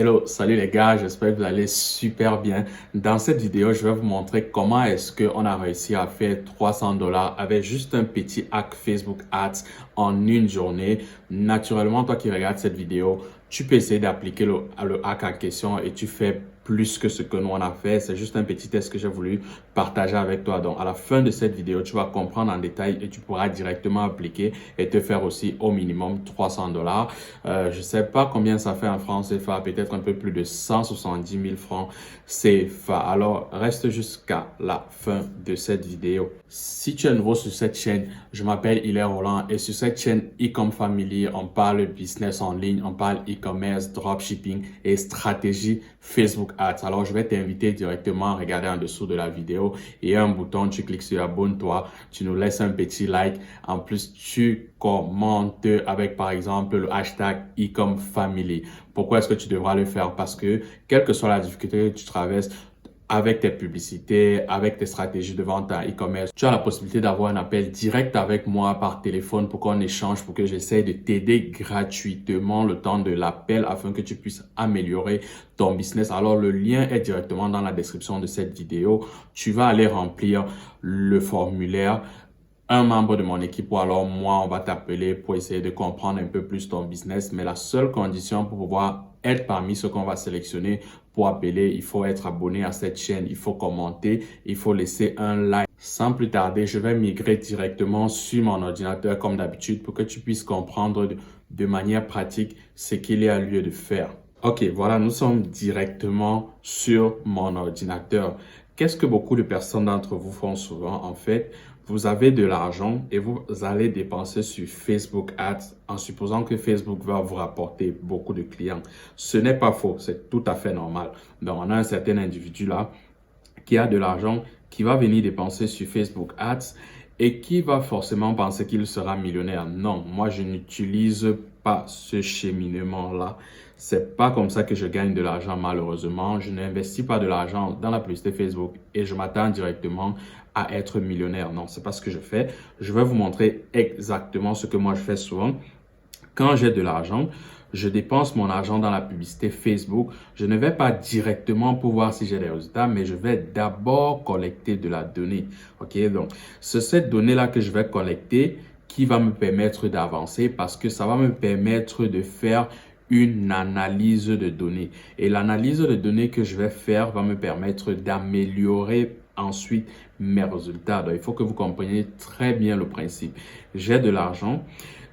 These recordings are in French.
Hello, salut les gars, j'espère que vous allez super bien. Dans cette vidéo, je vais vous montrer comment est-ce qu'on a réussi à faire 300 $ avec juste un petit hack Facebook Ads en une journée. Naturellement, toi qui regardes cette vidéo, tu peux essayer d'appliquer le hack en question et tu fais plus que ce que nous on a fait. C'est juste un petit test que j'ai voulu partager avec toi. Donc, à la fin de cette vidéo, tu vas comprendre en détail et tu pourras directement appliquer et te faire aussi au minimum 300 $. Je ne sais pas combien ça fait en francs CFA, peut-être un peu plus de 170 000 francs CFA. Alors, reste jusqu'à la fin de cette vidéo. Si tu es nouveau sur cette chaîne, je m'appelle Hilaire Roland et sur cette chaîne Ecom Family, on parle business en ligne, on parle e-commerce, dropshipping et stratégie Facebook Ads. Alors, je vais t'inviter directement à regarder en dessous de la vidéo. Il y a un bouton, tu cliques sur abonne-toi, tu nous laisses un petit like. En plus, tu commentes avec par exemple le hashtag Ecom Family. Pourquoi est-ce que tu devras le faire? Parce que quelle que soit la difficulté que tu traverses, avec tes publicités, avec tes stratégies de vente en e-commerce, tu as la possibilité d'avoir un appel direct avec moi par téléphone pour qu'on échange, pour que j'essaie de t'aider gratuitement le temps de l'appel afin que tu puisses améliorer ton business. Alors, le lien est directement dans la description de cette vidéo. Tu vas aller remplir le formulaire. Un membre de mon équipe ou alors moi, on va t'appeler pour essayer de comprendre un peu plus ton business. Mais la seule condition pour pouvoir être parmi ceux qu'on va sélectionner pour appeler, il faut être abonné à cette chaîne, il faut commenter, il faut laisser un like. Sans plus tarder, je vais migrer directement sur mon ordinateur comme d'habitude pour que tu puisses comprendre de manière pratique ce qu'il y a lieu de faire. Ok, voilà, nous sommes directement sur mon ordinateur. Qu'est-ce que beaucoup de personnes d'entre vous font souvent? En fait, vous avez de l'argent et vous allez dépenser sur Facebook Ads en supposant que Facebook va vous rapporter beaucoup de clients. Ce n'est pas faux, c'est tout à fait normal. Donc, on a un certain individu là qui a de l'argent, qui va venir dépenser sur Facebook Ads et qui va forcément penser qu'il sera millionnaire. Non, moi, je n'utilise pas ce cheminement-là. C'est pas comme ça que je gagne de l'argent, malheureusement. Je n'investis pas de l'argent dans la publicité Facebook et je m'attends directement à être millionnaire. Non, c'est pas ce que je fais. Je vais vous montrer exactement ce que moi je fais souvent. Quand j'ai de l'argent, je dépense mon argent dans la publicité Facebook. Je ne vais pas directement pour voir si j'ai des résultats, mais je vais d'abord collecter de la donnée. OK? Donc, c'est cette donnée-là que je vais collecter qui va me permettre d'avancer parce que ça va me permettre de faire une analyse de données. Et l'analyse de données que je vais faire va me permettre d'améliorer ensuite mes résultats. Donc, il faut que vous compreniez très bien le principe. J'ai de l'argent,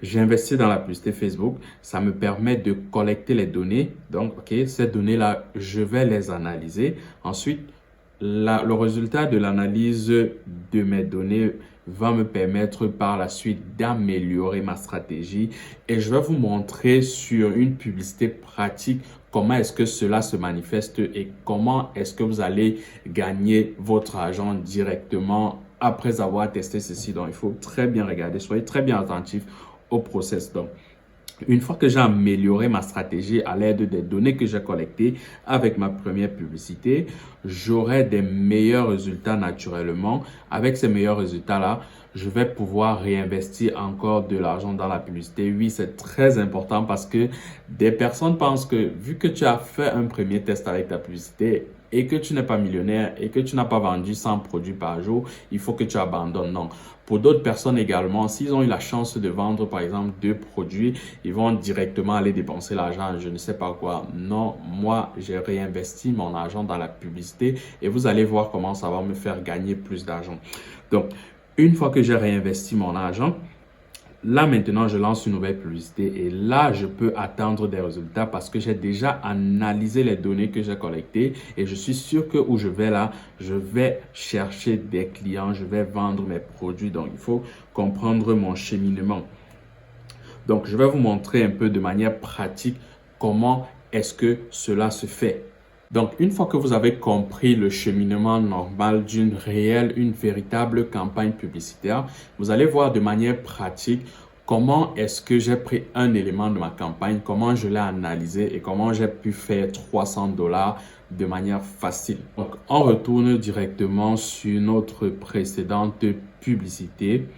j'investis dans la publicité Facebook, ça me permet de collecter les données. Donc, OK, ces données-là, je vais les analyser. Ensuite, le résultat de l'analyse de mes données va me permettre par la suite d'améliorer ma stratégie et je vais vous montrer sur une publicité pratique comment est-ce que cela se manifeste et comment est-ce que vous allez gagner votre argent directement après avoir testé ceci. Donc, il faut très bien regarder, soyez très bien attentifs au process. Donc, une fois que j'ai amélioré ma stratégie à l'aide des données que j'ai collectées avec ma première publicité, j'aurai des meilleurs résultats naturellement. Avec ces meilleurs résultats-là, je vais pouvoir réinvestir encore de l'argent dans la publicité. Oui, c'est très important parce que des personnes pensent que vu que tu as fait un premier test avec ta publicité et que tu n'es pas millionnaire et que tu n'as pas vendu 100 produits par jour, il faut que tu abandonnes. Non. Pour d'autres personnes également, s'ils ont eu la chance de vendre par exemple 2 produits, ils vont directement aller dépenser l'argent, je ne sais pas quoi. Non, moi, j'ai réinvesti mon argent dans la publicité et vous allez voir comment ça va me faire gagner plus d'argent. Donc, une fois que j'ai réinvesti mon argent, là maintenant, je lance une nouvelle publicité et là, je peux attendre des résultats parce que j'ai déjà analysé les données que j'ai collectées et je suis sûr que où je vais là, je vais chercher des clients, je vais vendre mes produits. Donc, il faut comprendre mon cheminement. Donc, je vais vous montrer un peu de manière pratique comment est-ce que cela se fait. Donc, une fois que vous avez compris le cheminement normal d'une réelle, une véritable campagne publicitaire, vous allez voir de manière pratique comment est-ce que j'ai pris un élément de ma campagne, comment je l'ai analysé et comment j'ai pu faire 300 $ de manière facile. Donc, on retourne directement sur notre précédente publicité.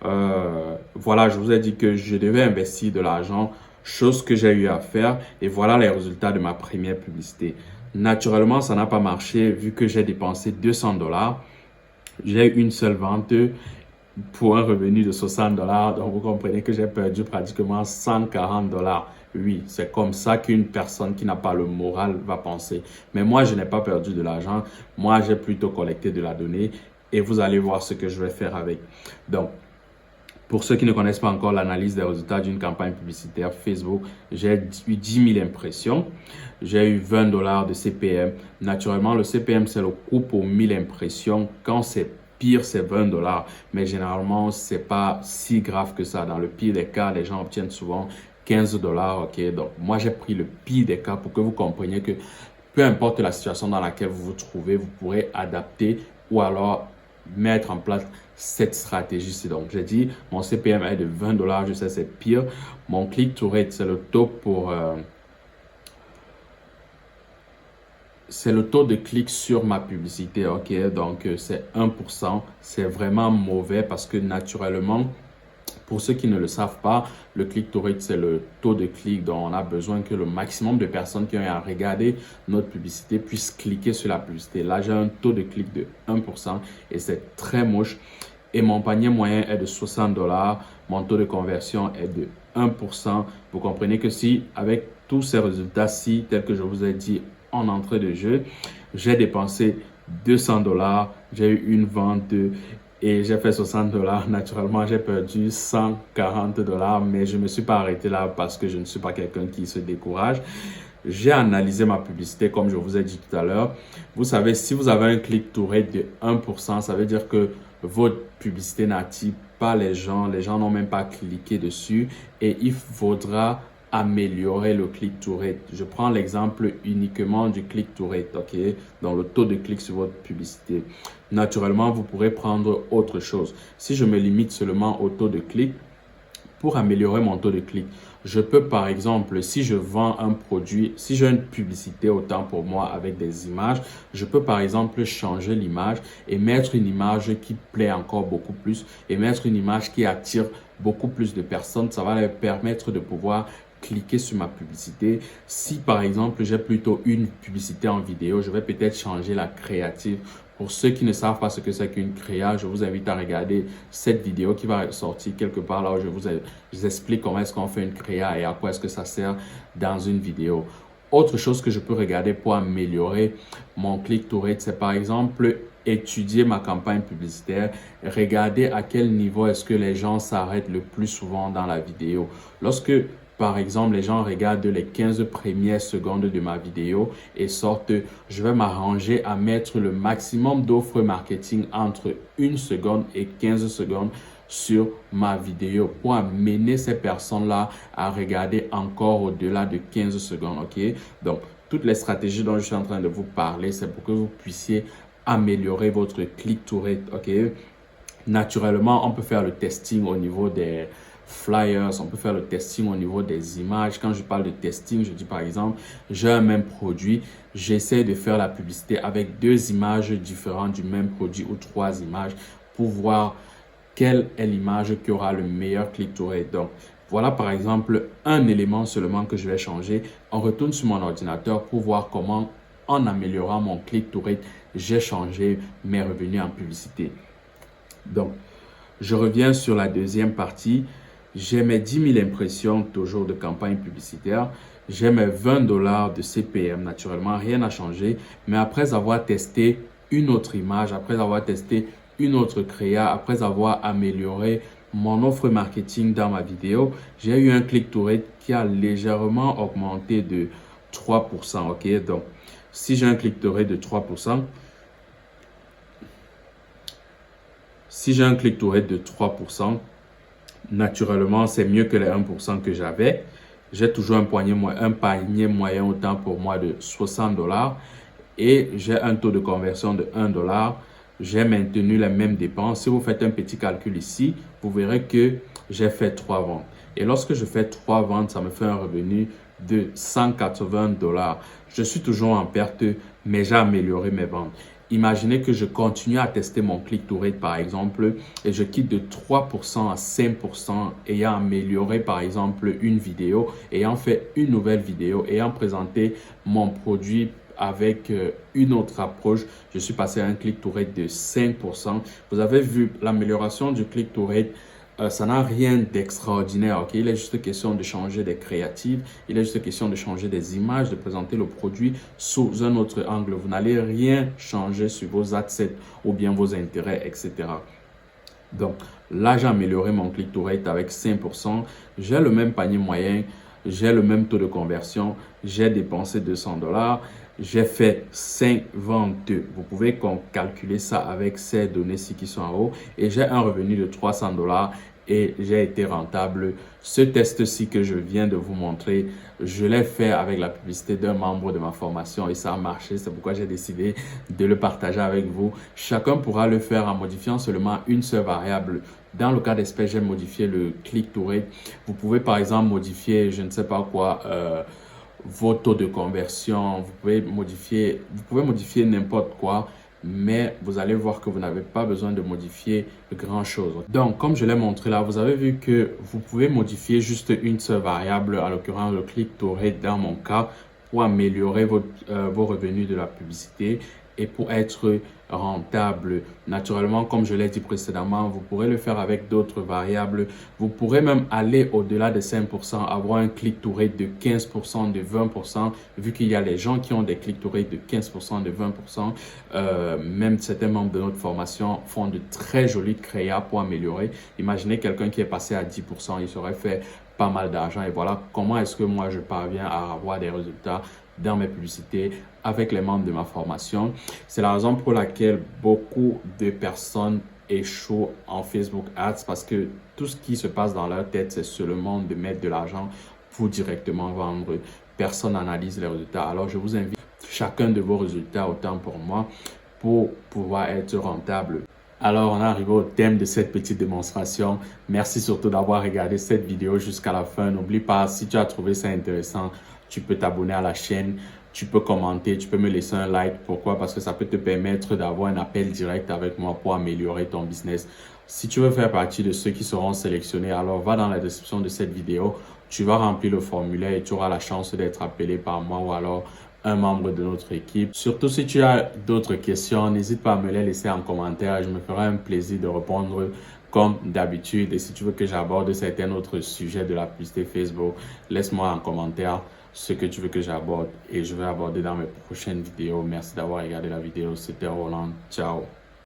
Voilà, je vous ai dit que je devais investir de l'argent chose que j'ai eu à faire et voilà les résultats de ma première publicité. Naturellement, ça n'a pas marché vu que j'ai dépensé 200 dollars. J'ai eu une seule vente pour un revenu de 60 dollars. Donc, vous comprenez que j'ai perdu pratiquement 140 dollars. Oui, c'est comme ça qu'une personne qui n'a pas le moral va penser. Mais moi, je n'ai pas perdu de l'argent. Moi, j'ai plutôt collecté de la donnée et vous allez voir ce que je vais faire avec. Donc, pour ceux qui ne connaissent pas encore l'analyse des résultats d'une campagne publicitaire Facebook, j'ai eu 10 000 impressions. J'ai eu 20 dollars de CPM. Naturellement, le CPM, c'est le coût pour 1000 impressions. Quand c'est pire, c'est 20 dollars. Mais généralement, c'est pas si grave que ça. Dans le pire des cas, les gens obtiennent souvent 15 dollars. Ok, donc moi, j'ai pris le pire des cas pour que vous compreniez que peu importe la situation dans laquelle vous vous trouvez, vous pourrez adapter ou alors mettre en place cette stratégie-ci. Donc, j'ai dit, mon CPM est de 20 dollars, je sais c'est pire. Mon click-to rate, c'est le taux pour... c'est le taux de clic sur ma publicité, ok? Donc, c'est 1%. C'est vraiment mauvais parce que naturellement, pour ceux qui ne le savent pas, le click-to rate, c'est le taux de clic dont on a besoin que le maximum de personnes qui ont à regarder notre publicité puissent cliquer sur la publicité. Là, j'ai un taux de clic de 1% et c'est très moche. Et mon panier moyen est de 60 dollars. Mon taux de conversion est de 1%. Vous comprenez que si, avec tous ces résultats-ci, tels que je vous ai dit en entrée de jeu, j'ai dépensé 200 dollars, j'ai eu une vente et j'ai fait 60 dollars. Naturellement, j'ai perdu 140 dollars, mais je ne me suis pas arrêté là parce que je ne suis pas quelqu'un qui se décourage. J'ai analysé ma publicité comme je vous ai dit tout à l'heure. Vous savez, si vous avez un click-to rate de 1%, ça veut dire que votre publicité n'attire pas les gens n'ont même pas cliqué dessus et il faudra améliorer le click-to rate. Je prends l'exemple uniquement du click-to rate, ok? Donc, le taux de clic sur votre publicité. Naturellement, vous pourrez prendre autre chose. Si je me limite seulement au taux de clic, pour améliorer mon taux de clic, je peux par exemple, si je vends un produit, si j'ai une publicité autant pour moi avec des images, je peux par exemple changer l'image et mettre une image qui plaît encore beaucoup plus et mettre une image qui attire beaucoup plus de personnes. Ça va leur permettre de pouvoir cliquer sur ma publicité. Si par exemple, j'ai plutôt une publicité en vidéo, je vais peut-être changer la créative. Pour ceux qui ne savent pas ce que c'est qu'une créa, je vous invite à regarder cette vidéo qui va sortir quelque part là où je vous explique comment est-ce qu'on fait une créa et à quoi est-ce que ça sert dans une vidéo. Autre chose que je peux regarder pour améliorer mon click-to rate, c'est par exemple étudier ma campagne publicitaire, regarder à quel niveau est-ce que les gens s'arrêtent le plus souvent dans la vidéo. Lorsque par exemple, les gens regardent les 15 premières secondes de ma vidéo et sortent, je vais m'arranger à mettre le maximum d'offres marketing entre 1 seconde et 15 secondes sur ma vidéo pour amener ces personnes-là à regarder encore au-delà de 15 secondes, ok? Donc, toutes les stratégies dont je suis en train de vous parler, c'est pour que vous puissiez améliorer votre click-to rate, ok? Naturellement, on peut faire le testing au niveau des flyers, on peut faire le testing au niveau des images. Quand je parle de testing, je dis par exemple, j'ai un même produit, j'essaie de faire la publicité avec 2 images différentes du même produit ou 3 images pour voir quelle est l'image qui aura le meilleur click-to rate. Donc, voilà par exemple un élément seulement que je vais changer. On retourne sur mon ordinateur pour voir comment, en améliorant mon click-to rate, j'ai changé mes revenus en publicité. Donc, je reviens sur la deuxième partie. J'ai mes 10 000 impressions toujours de campagne publicitaire. J'ai mes 20 dollars de CPM. Naturellement, rien n'a changé. Mais après avoir testé une autre image, après avoir testé une autre créa, après avoir amélioré mon offre marketing dans ma vidéo, j'ai eu un click-to rate qui a légèrement augmenté de 3%. Ok, donc si j'ai un click-to rate de 3%, naturellement, c'est mieux que les 1% que j'avais. J'ai toujours un panier moyen autant pour moi de 60 dollars et j'ai un taux de conversion de 1 dollar. J'ai maintenu les mêmes dépenses. Si vous faites un petit calcul ici, vous verrez que j'ai fait 3 ventes. Et lorsque je fais 3 ventes, ça me fait un revenu de 180 dollars. Je suis toujours en perte, mais j'ai amélioré mes ventes. Imaginez que je continue à tester mon click-to-rate par exemple et je quitte de 3% à 5% ayant amélioré par exemple une vidéo, ayant fait une nouvelle vidéo, ayant présenté mon produit avec une autre approche. Je suis passé à un click-to-rate de 5%. Vous avez vu l'amélioration du click-to-rate. Ça n'a rien d'extraordinaire, ok? Il est juste question de changer des créatives, il est juste question de changer des images, de présenter le produit sous un autre angle. Vous n'allez rien changer sur vos adsets ou bien vos intérêts, etc. Donc là, j'ai amélioré mon click-to-rate avec 5%. J'ai le même panier moyen, j'ai le même taux de conversion, j'ai dépensé 200 $. J'ai fait 5 ventes. Vous pouvez calculer ça avec ces données-ci qui sont en haut. Et j'ai un revenu de 300 $ et j'ai été rentable. Ce test-ci que je viens de vous montrer, je l'ai fait avec la publicité d'un membre de ma formation et ça a marché. C'est pourquoi j'ai décidé de le partager avec vous. Chacun pourra le faire en modifiant seulement une seule variable. Dans le cas d'espèce, j'ai modifié le click-to-rate. Vous pouvez par exemple modifier, je ne sais pas quoi, vos taux de conversion, vous pouvez modifier n'importe quoi, mais vous allez voir que vous n'avez pas besoin de modifier grand chose. Donc, comme je l'ai montré là, vous avez vu que vous pouvez modifier juste une seule variable, en l'occurrence le click-to-rate dans mon cas, pour améliorer vos revenus de la publicité et pour être rentable. Naturellement, comme je l'ai dit précédemment, vous pourrez le faire avec d'autres variables. Vous pourrez même aller au-delà de 5%, avoir un click-to-rate de 15%, de 20%, vu qu'il y a les gens qui ont des click-to-rate de 15%, de 20%. Même certains membres de notre formation font de très jolis créas pour améliorer. Imaginez quelqu'un qui est passé à 10%, il serait fait pas mal d'argent. Et voilà comment est-ce que moi je parviens à avoir des résultats dans mes publicités avec les membres de ma formation. C'est la raison pour laquelle beaucoup de personnes échouent en Facebook Ads, parce que tout ce qui se passe dans leur tête, c'est seulement de mettre de l'argent pour directement vendre. Personne n'analyse les résultats. Alors je vous invite chacun de vos résultats, autant pour moi, pour pouvoir être rentable. Alors, on est arrivé au thème de cette petite démonstration. Merci surtout d'avoir regardé cette vidéo jusqu'à la fin. N'oublie pas, si tu as trouvé ça intéressant, tu peux t'abonner à la chaîne, tu peux commenter, tu peux me laisser un like. Pourquoi? Parce que ça peut te permettre d'avoir un appel direct avec moi pour améliorer ton business. Si tu veux faire partie de ceux qui seront sélectionnés, alors va dans la description de cette vidéo. Tu vas remplir le formulaire et tu auras la chance d'être appelé par moi ou alors un membre de notre équipe. Surtout si tu as d'autres questions, n'hésite pas à me les laisser en commentaire. Je me ferai un plaisir de répondre comme d'habitude. Et si tu veux que j'aborde certains autres sujets de la publicité Facebook, laisse-moi en commentaire ce que tu veux que j'aborde et je vais aborder dans mes prochaines vidéos. Merci d'avoir regardé la vidéo. C'était Roland. Ciao.